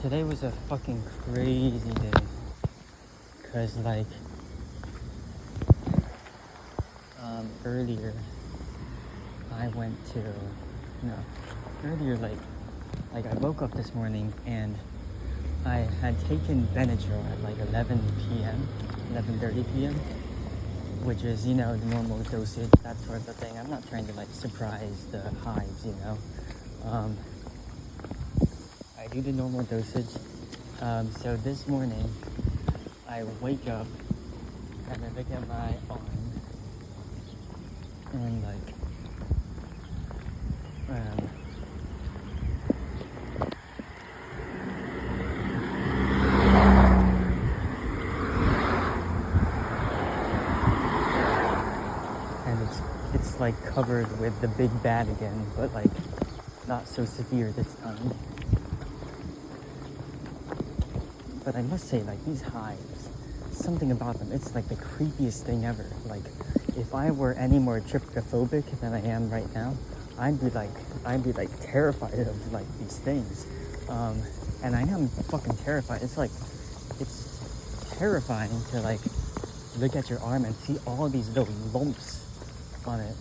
Today was a fucking crazy day. Cause earlier I went to no earlier I woke up this morning and I had taken Benadryl at 11 p.m. 11:30 p.m. which is the normal dosage, that sort of thing. I'm not trying to surprise the hives, I do the normal dosage. So this morning I wake up and I look at my arm and it's covered with the big bad again, but not so severe this time. But I must say, these hives, something about them, it's the creepiest thing ever. If I were any more tryptophobic than I am right now, I'd be terrified of these things. And I am fucking terrified. It's terrifying to look at your arm and see all these little lumps on it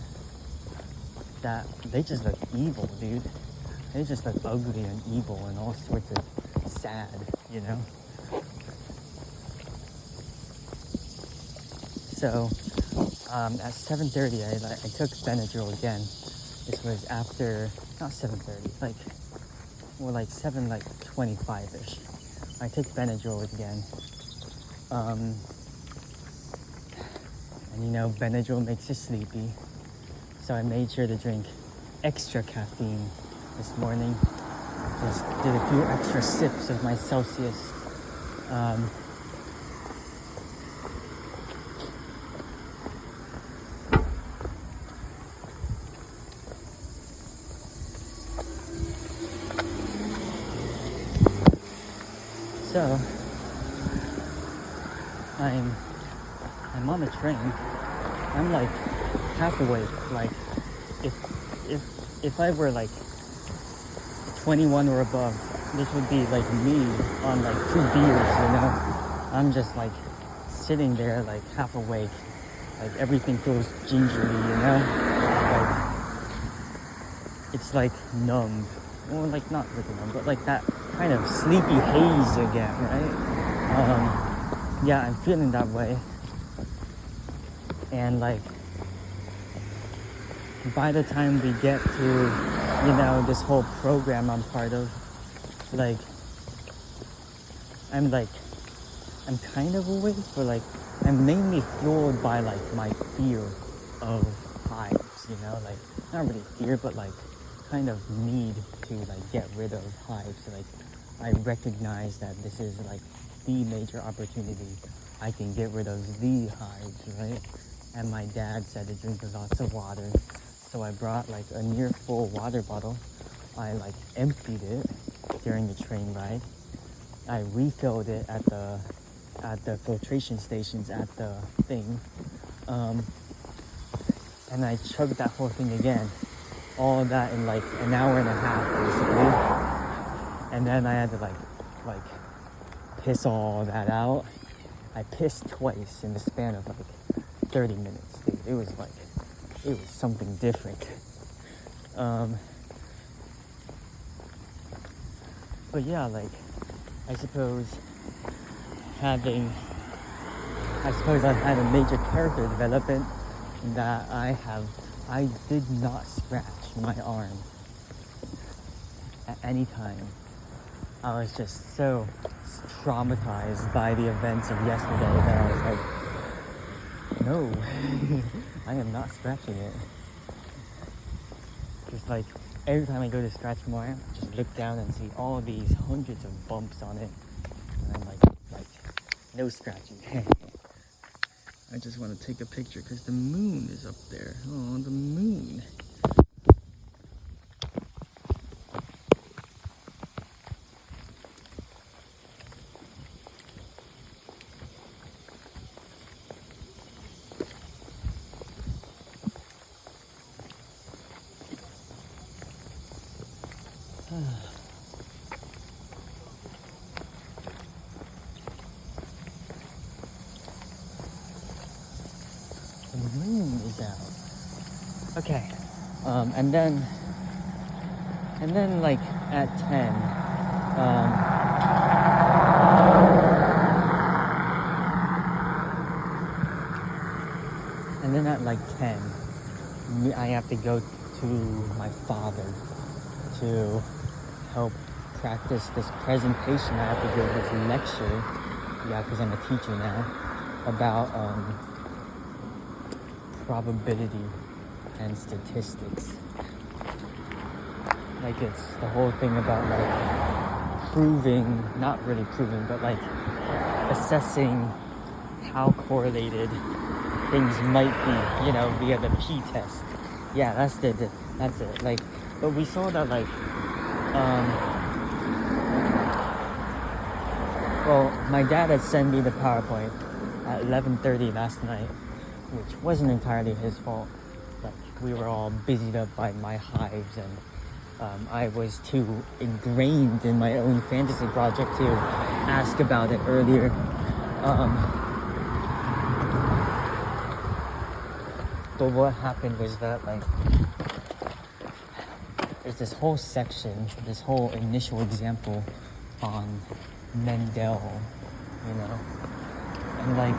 that they just look evil, dude. They just look ugly and evil and all sorts of sad, So at 7:30 I took Benadryl again. This was after, not 7:30, 7:25ish. I took Benadryl again. And Benadryl makes you sleepy. So I made sure to drink extra caffeine this morning. Just did a few extra sips of my Celsius. So I'm on the train. I'm half awake. If I were 21 or above, this would be me on 2 beers, I'm just sitting there half awake. Everything feels gingery, it's numb. Well, not really numb, but that kind of sleepy haze again, right? Yeah, I'm feeling that way. And by the time we get to, this whole program I'm part of, I'm kind of awake, but I'm mainly fueled by my fear of hives, not really fear, but kind of need to get rid of hives. I recognize that this is the major opportunity I can get rid of the hives, right? And my dad said to drink lots of water, so I brought a near full water bottle. I emptied it during the train ride. I refilled it at the filtration stations at the thing, and I chugged that whole thing again. All of that in an hour and a half, basically. And then I had to piss all that out. I pissed twice in the span of 30 minutes, dude. It was something different. But yeah, I suppose I've had a major character development that I did not scratch my arm at any time. I was just so traumatized by the events of yesterday that I was no, I am not scratching it. Just every time I go to scratch my arm, I just look down and see all these hundreds of bumps on it, and I'm no scratching. I just want to take a picture because the moon is up there. Oh, the moon. this out. Okay. And then like at 10, and then at like 10, I have to go to my father to help practice this presentation. I have to give this lecture, yeah, because I'm a teacher now, about probability and statistics. Like it's the whole thing about like proving, not really proving, but like assessing how correlated things might be, you know, via the p-test. Yeah, that's it. Like, but we saw that like, well, my dad had sent me the PowerPoint at 11:30 last night, which wasn't entirely his fault. Like, we were all busied up by my hives, and I was too ingrained in my own fantasy project to ask about it earlier. But what happened was that, like, there's this whole section, this whole initial example on Mendel, you know, and like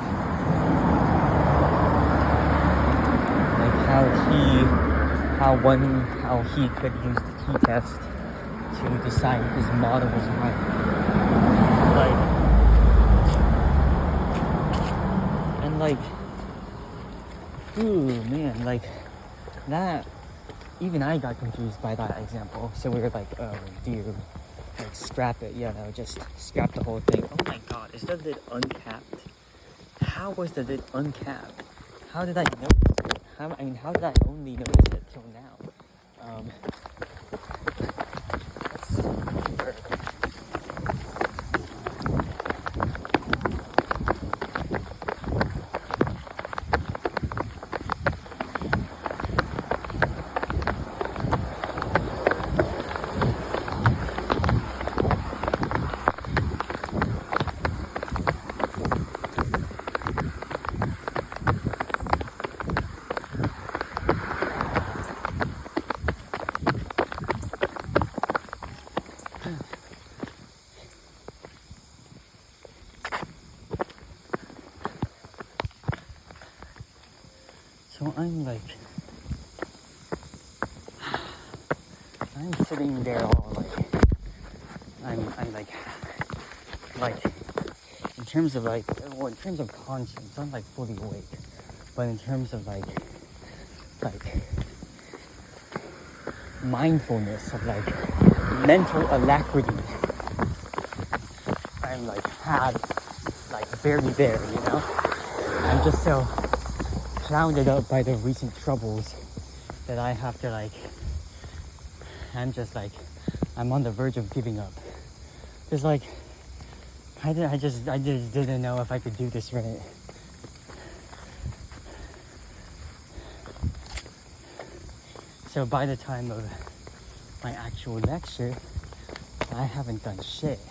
how he could use the t-test to decide if his model was right. Like, and like, ooh man, like that. Even I got confused by that example. So we were like, oh dear, like scrap it, you know, just scrap the whole thing. Oh my god, is the lid uncapped? How was the lid uncapped? How did I notice it? How did I only notice it till now? So I'm sitting there all like, I'm like, in terms of like, well, in terms of conscience, I'm like fully awake, but in terms of like mindfulness of like mental alacrity, I'm like barely there, you know? I'm just so clouded up by the recent troubles that I have to like, I'm on the verge of giving up. It's like, I just didn't know if I could do this right. So by the time of my actual lecture, I haven't done shit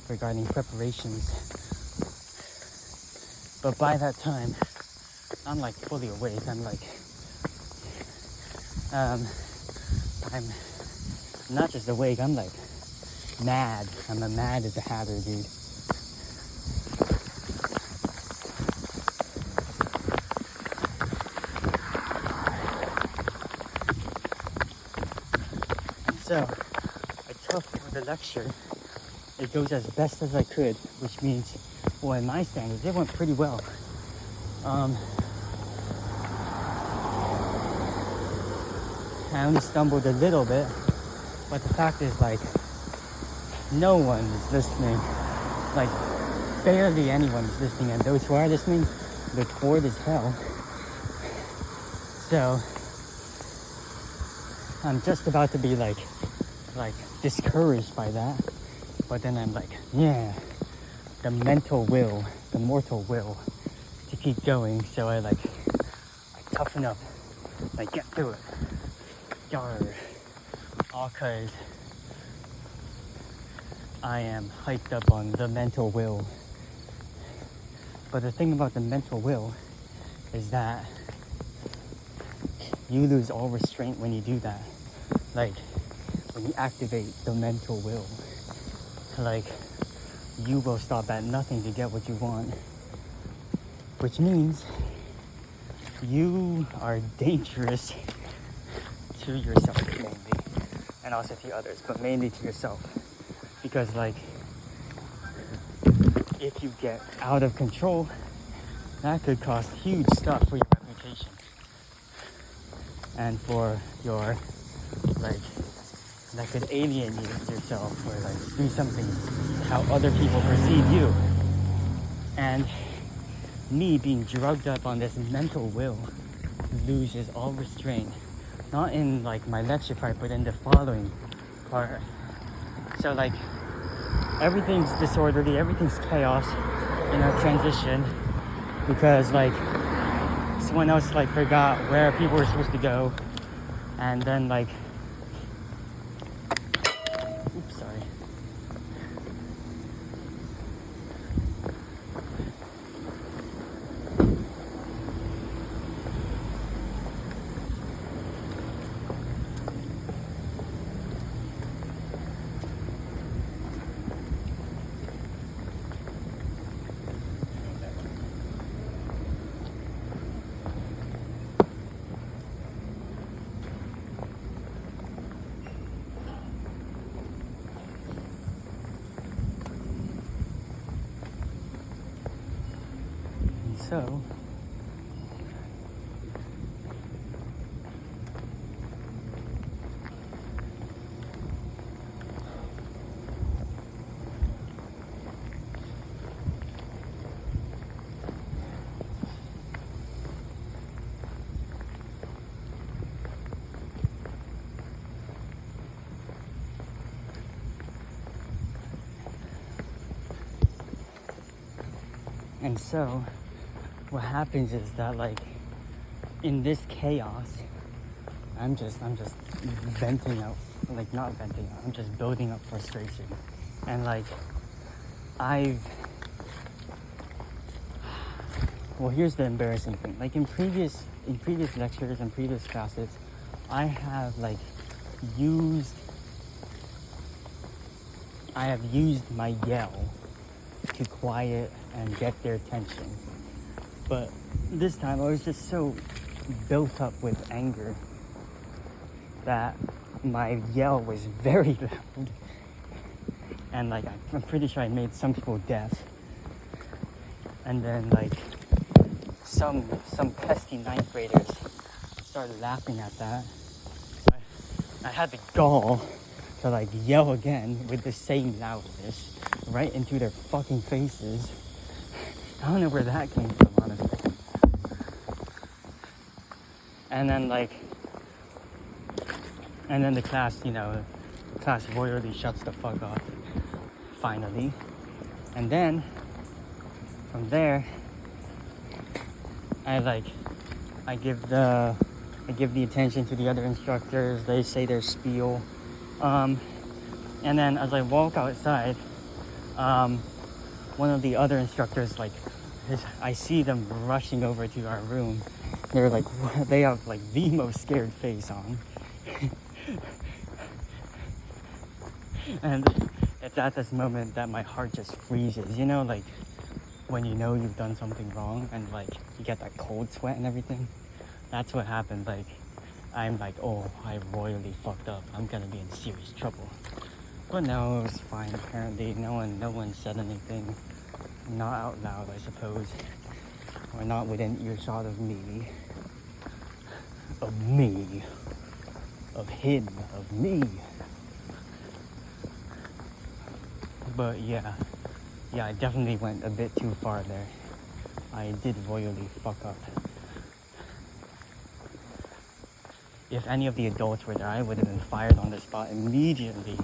regarding preparations. But by that time, I'm like fully awake. I'm not just awake, I'm like mad. I'm a mad as a hatter, dude. So I toughed for the lecture. It goes as best as I could, which means, well, in my standards, it went pretty well. I only stumbled a little bit, but the fact is, like, no one is listening. Like, barely anyone is listening, and those who are listening, they're bored as hell. So I'm just about to be like discouraged by that, but then I'm like, yeah, the mental will, the mortal will to keep going. So I toughen up, like get through it. Yarr. All cause I am hyped up on the mental will. But the thing about the mental will is that You lose all restraint when you do that. Like, when you activate the mental will. Like, you will stop at nothing to get what you want. Which means you are dangerous to yourself mainly. And also to others, but mainly to yourself. Because like, if you get out of control, that could cost huge stuff for your reputation. And for your, like, that could alienate yourself or like do something how other people perceive you. And me being drugged up on this mental will loses all restraint. Not in like my lecture part, but in the following part. So like, everything's disorderly, everything's chaos in our transition because like someone else like forgot where people were supposed to go, and then like, oops, sorry. So, and so, what happens is that like, in this chaos, I'm just venting out, like not venting out, I'm just building up frustration. And like, well, here's the embarrassing thing. Like in previous lectures and previous classes, I have used my yell to quiet and get their attention. But this time I was just so built up with anger that my yell was very loud. And like, I'm pretty sure I made some people deaf. And then like, some pesky ninth graders started laughing at that. I had the gall to like yell again with the same loudness right into their fucking faces. I don't know where that came from, honestly. And then the class, class royally shuts the fuck off, finally. And then, from there, I give the attention to the other instructors. They say their spiel. And then as I walk outside, one of the other instructors, I see them rushing over to our room. They have the most scared face on. And it's at this moment that my heart just freezes, when you've done something wrong and you get that cold sweat and everything. That's what happened. I'm oh, I royally fucked up. I'm gonna be in serious trouble. But no, it was fine apparently. No one said anything. Not out loud, I suppose. Or not within earshot of me. Of me. Of him. Of me. But yeah, I definitely went a bit too far there. I did royally fuck up. If any of the adults were there, I would have been fired on the spot immediately.